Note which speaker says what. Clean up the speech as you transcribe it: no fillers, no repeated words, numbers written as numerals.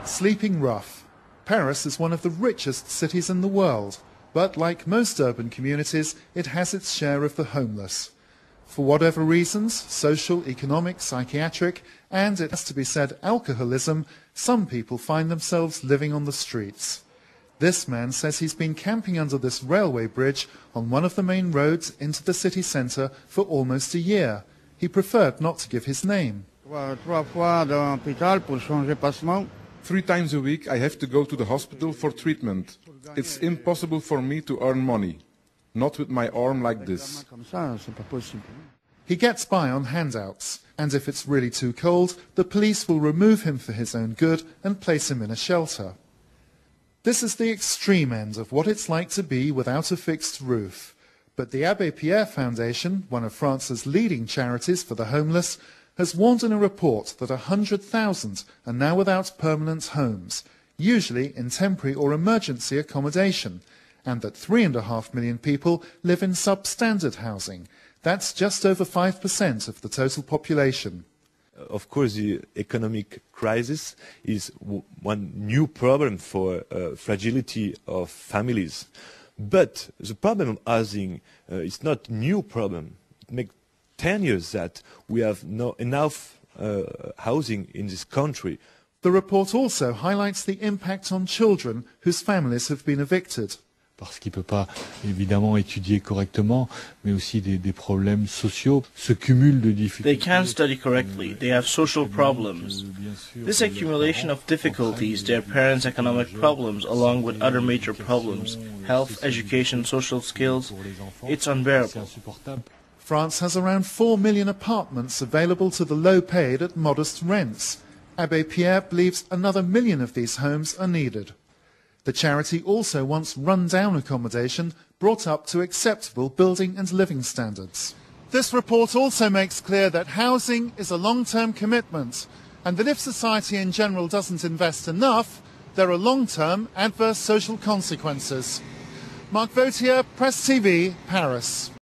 Speaker 1: Sleeping rough. Paris is one of the richest cities in the world, but like most urban communities, it has its share of the homeless. For whatever reasons, social, economic, psychiatric, and, it has to be said, alcoholism, some people find themselves living on the streets. This man says he's been camping under this railway bridge on one of the main roads into the city centre for almost a year. He preferred not to give his name.
Speaker 2: 3 times a week I have to go to the hospital for treatment. It's impossible for me to earn money. Not with my arm like this.
Speaker 1: He gets by on handouts, and if it's really too cold, the police will remove him for his own good and place him in a shelter. This is the extreme end of what it's like to be without a fixed roof. But the Abbé Pierre Foundation, one of France's leading charities for the homeless, has warned in a report that 100,000 are now without permanent homes, usually in temporary or emergency accommodation, and that 3.5 million people live in substandard housing. That's just over 5% of the total population.
Speaker 3: Of course, the economic crisis is one new problem for fragility of families. But the problem of housing is not a new problem. It makes 10 years that we have not enough housing in this country.
Speaker 1: The report also highlights the impact on children whose families have been evicted.
Speaker 4: Parce qu'il ne peut pas évidemment étudier correctement, mais aussi des problèmes sociaux, ce cumul de difficultés.
Speaker 5: They can't study correctly, they have social problems. This accumulation of difficulties, their parents' economic problems, along with other major problems, health, education, social skills, it's unbearable.
Speaker 1: France has around 4 million apartments available to the low-paid at modest rents. Abbé Pierre believes another 1 million of these homes are needed. The charity also wants run-down accommodation brought up to acceptable building and living standards. This report also makes clear that housing is a long-term commitment, and that if society in general doesn't invest enough, there are long-term adverse social consequences. Marc Vautier, PressTV, Paris.